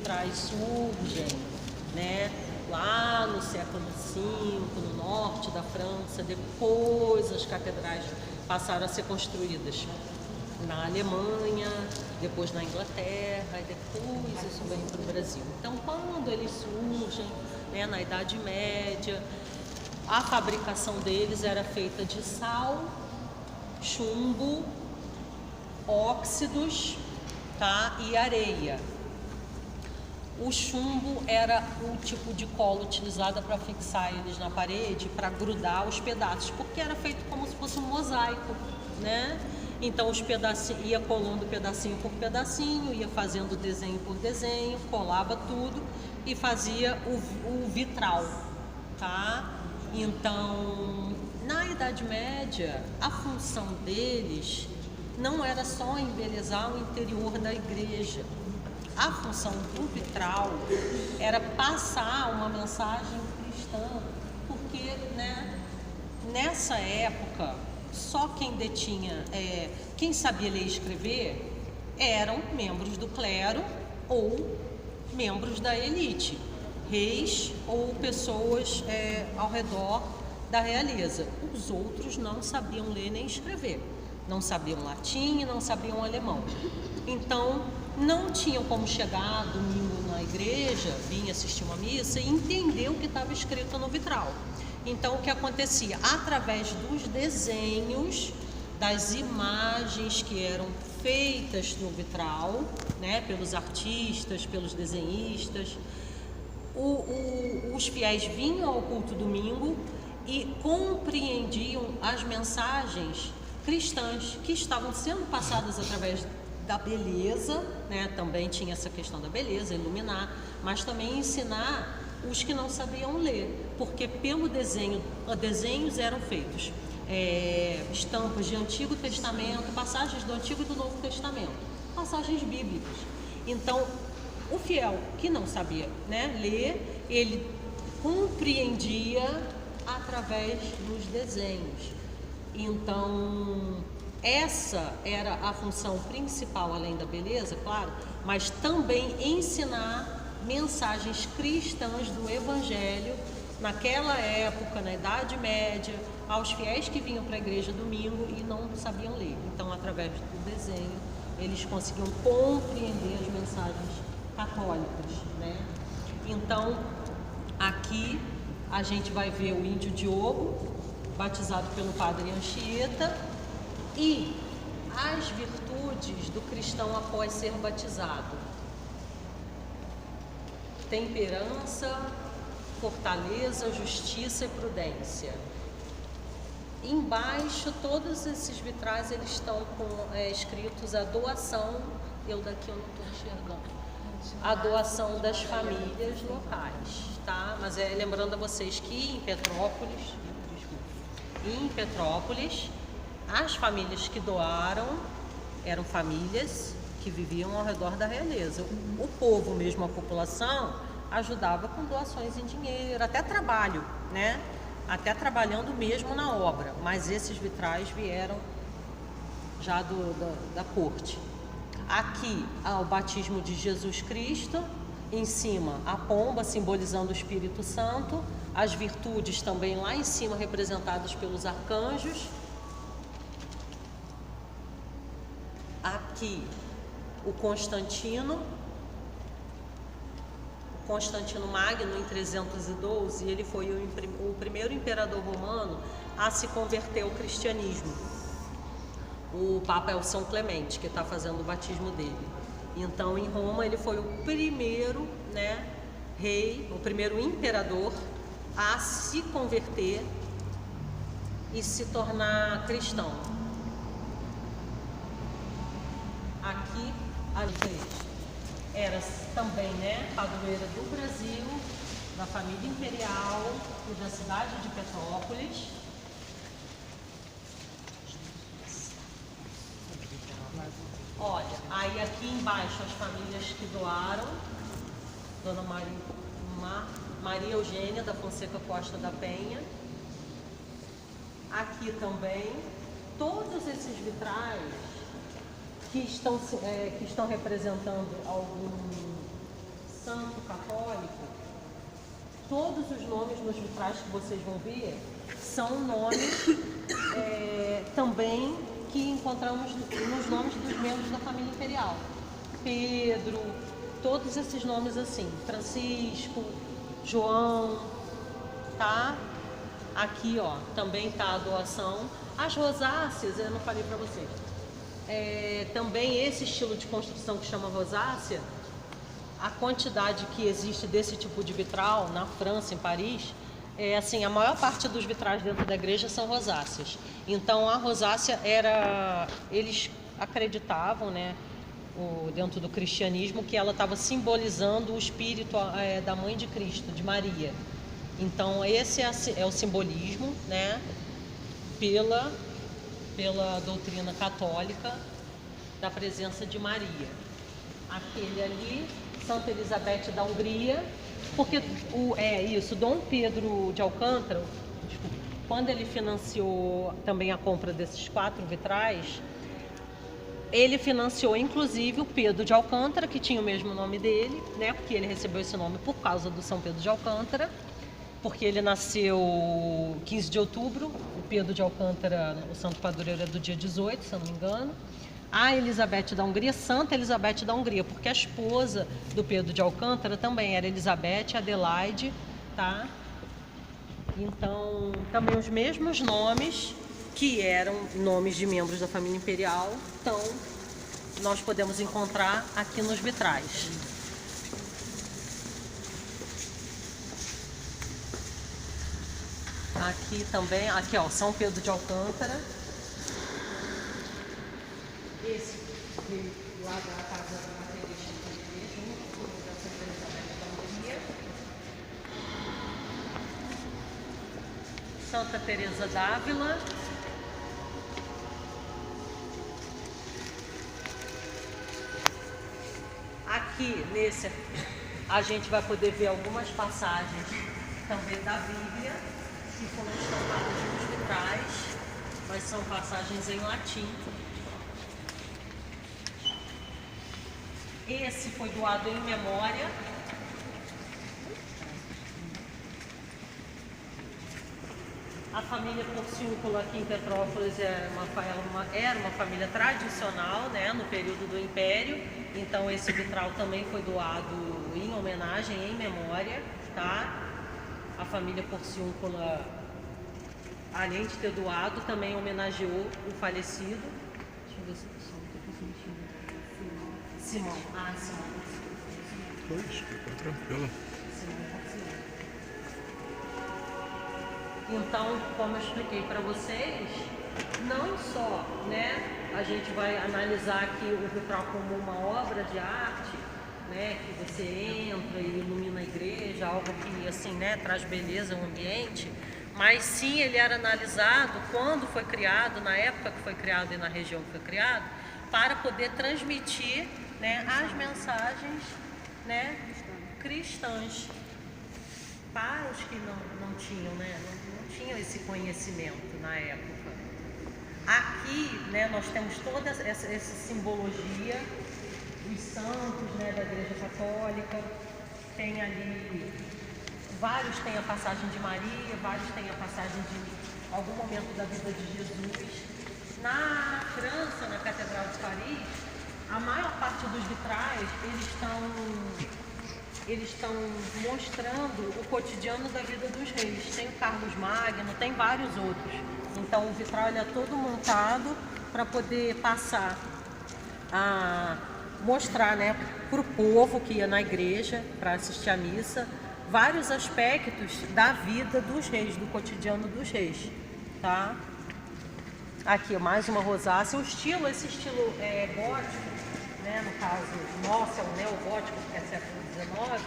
vitrais surgem, né, lá no século V, no norte da França. Depois as catedrais passaram a ser construídas na Alemanha, depois na Inglaterra, e depois isso vem para o Brasil. Então, quando eles surgem, né, na Idade Média, a fabricação deles era feita de sal, chumbo, óxidos, tá, e areia. O chumbo era o tipo de cola utilizada para fixar eles na parede, para grudar os pedaços, porque era feito como se fosse um mosaico, né? Então os pedacinhos, ia colando pedacinho por pedacinho, ia fazendo desenho por desenho, colava tudo e fazia o vitral, tá? Então, na Idade Média, a função deles não era só embelezar o interior da igreja. A função do vitral era passar uma mensagem cristã, porque, né, nessa época, só quem detinha, quem sabia ler e escrever eram membros do clero ou membros da elite, reis ou pessoas ao redor da realeza. Os outros não sabiam ler nem escrever, não sabiam latim, não sabiam alemão. Então, não tinham como chegar domingo na igreja, vir assistir uma missa e entender o que estava escrito no vitral. Então, o que acontecia? Através dos desenhos, das imagens que eram feitas no vitral, né, pelos artistas, pelos desenhistas, os fiéis vinham ao culto domingo e compreendiam as mensagens cristãs que estavam sendo passadas através da beleza, né? Também tinha essa questão da beleza, iluminar, mas também ensinar os que não sabiam ler, porque pelo desenho, desenhos eram feitos, estampas de Antigo Testamento, passagens do Antigo e do Novo Testamento, passagens bíblicas. Então, o fiel que não sabia, né, ler, ele compreendia através dos desenhos. Então, essa era a função principal, além da beleza, claro, mas também ensinar mensagens cristãs do Evangelho naquela época, na Idade Média, aos fiéis que vinham para a igreja domingo e não sabiam ler. Então, através do desenho, eles conseguiam compreender as mensagens católicas, né? Então, aqui a gente vai ver o índio Diogo, batizado pelo padre Anchieta, e as virtudes do cristão após ser batizado: temperança, fortaleza, justiça e prudência. Embaixo, todos esses vitrais, eles estão com escritos a doação, eu daqui eu não estou enxergando, a doação das famílias locais, tá? Mas lembrando a vocês que em Petrópolis, as famílias que doaram eram famílias que viviam ao redor da realeza. O povo mesmo, a população, ajudava com doações em dinheiro, até trabalho, né? Até trabalhando mesmo na obra. Mas esses vitrais vieram já da corte. Aqui, o batismo de Jesus Cristo. Em cima, a pomba, simbolizando o Espírito Santo. As virtudes também lá em cima, representadas pelos arcanjos. Aqui, o Constantino Magno, em 312, ele foi o primeiro imperador romano a se converter ao cristianismo. O Papa é o São Clemente, que está fazendo o batismo dele. Então, em Roma, ele foi o primeiro, né, rei, o primeiro imperador a se converter e se tornar cristão. Aqui, a igreja era também, né, padroeira do Brasil, da família imperial e da cidade de Petrópolis. Olha, aí aqui embaixo as famílias que doaram: Dona Maria Eugênia da Fonseca Costa da Penha. Aqui também, todos esses vitrais que estão representando algum todos os nomes nos vitrais que vocês vão ver são nomes também que encontramos nos nomes dos membros da família imperial. Pedro, todos esses nomes assim, Francisco, João, tá? Aqui, ó, também tá a doação. As rosáceas, eu não falei para vocês. Também esse estilo de construção que chama rosácea, a quantidade que existe desse tipo de vitral na França, em Paris, assim, a maior parte dos vitrais dentro da igreja são rosáceas. Então a rosácea eles acreditavam, né, dentro do cristianismo, que ela estava simbolizando o espírito da mãe de Cristo, de Maria. Então esse é o simbolismo, né, pela doutrina católica da presença de Maria. Aquele ali, Santa Elizabeth da Hungria, porque Dom Pedro de Alcântara, quando ele financiou também a compra desses 4 vitrais, ele financiou inclusive o Pedro de Alcântara, que tinha o mesmo nome dele, né? Porque ele recebeu esse nome por causa do São Pedro de Alcântara, porque ele nasceu 15 de outubro, o Pedro de Alcântara, o santo padroeiro é do dia 18, se eu não me engano. A Elizabeth da Hungria, Santa Elizabeth da Hungria, porque a esposa do Pedro de Alcântara também era Elizabeth Adelaide, tá? Então, também os mesmos nomes que eram nomes de membros da família imperial, então nós podemos encontrar aqui nos vitrais. Aqui também, aqui ó, São Pedro de Alcântara. Esse veio lá da casa da Materista junto com a Santa Elizabeth da Hungria. Santa Teresa d'Ávila. Aqui nesse a gente vai poder ver algumas passagens também da Bíblia, que foram estampadas nos vitrais, mas são passagens em latim. Esse foi doado em memória. A família Porciúncula aqui em Petrópolis era uma família tradicional, né, no período do Império. Então esse vitral também foi doado em homenagem, em memória, tá? A família Porciúncula, além de ter doado, também homenageou o falecido. Deixa eu ver se o pessoal está sentindo. Simão. Simão. Pois, ficou tranquilo. Então, como eu expliquei para vocês, não só, né, a gente vai analisar aqui o vitral como uma obra de arte, né, que você entra e ilumina a igreja, algo que assim, né, traz beleza ao ambiente, mas sim ele era analisado quando foi criado, na época que foi criado e na região que foi criado, para poder transmitir, né, as mensagens, né, cristãs para os que não tinham, né, não tinham esse conhecimento na época. Aqui, né, nós temos toda essa simbologia dos santos, né, da Igreja Católica. Tem ali, vários têm a passagem de Maria, vários têm a passagem de algum momento da vida de Jesus. Na França, na Catedral de Paris, a maior parte dos vitrais, eles estão mostrando o cotidiano da vida dos reis. Tem o Carlos Magno, tem vários outros. Então o vitral ele é todo montado para poder passar a mostrar, né, para o povo que ia na igreja para assistir à missa, vários aspectos da vida dos reis, do cotidiano dos reis, tá? Aqui mais uma rosácea. Esse estilo gótico, né, no caso nosso é o neogótico, que é século XIX,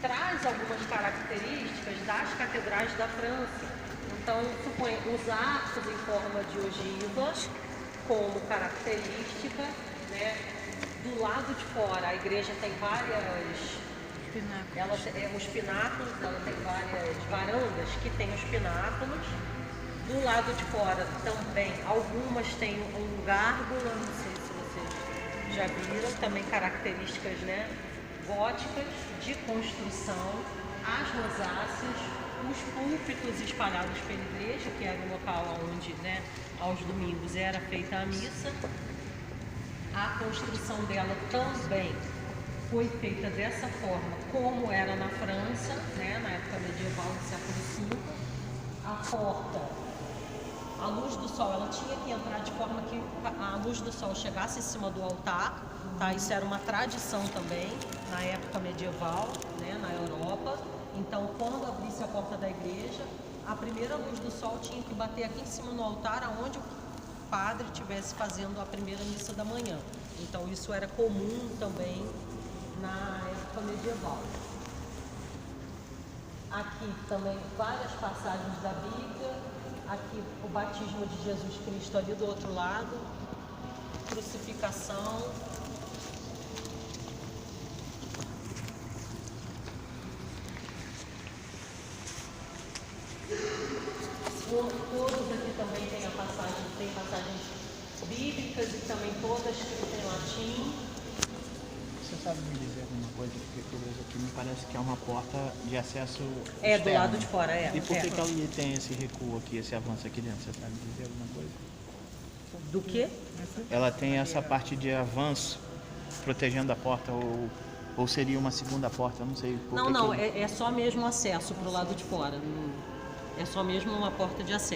traz algumas características das catedrais da França. Então, suponha os arcos em forma de ogivas como característica, né? Do lado de fora, a igreja tem várias os pináculos, ela tem várias varandas que tem os pináculos. Do lado de fora também, algumas têm um gárgula, não sei se vocês já viram, também características, né, góticas de construção, as rosáceas, os púlpitos espalhados pela igreja, que era o local onde, né, aos domingos era feita a missa. A construção dela também foi feita dessa forma, como era na França, né, na época medieval do século V. A porta, a luz do sol, ela tinha que entrar de forma que a luz do sol chegasse em cima do altar, tá? Isso era uma tradição também na época medieval, né, na Europa. Então, quando abrisse a porta da igreja, a primeira luz do sol tinha que bater aqui em cima no altar, aonde o padre estivesse fazendo a primeira missa da manhã. Então, isso era comum também na época medieval. Aqui também várias passagens da Bíblia. Aqui o batismo de Jesus Cristo ali do outro lado. Crucificação. Todos aqui também tem passagens bíblicas e também todas escritas em latim. Você sabe me dizer alguma coisa? Porque curioso aqui me parece que é uma porta de acesso É, externo. do lado de fora, é. E por que que ela tem esse recuo aqui, esse avanço aqui dentro? Você sabe me dizer alguma coisa? Do quê? Ela tem essa parte de avanço protegendo a porta ou seria uma segunda porta? Eu não sei. Por Não, que não, que... é só mesmo acesso para o lado de fora. É só mesmo uma porta de acesso.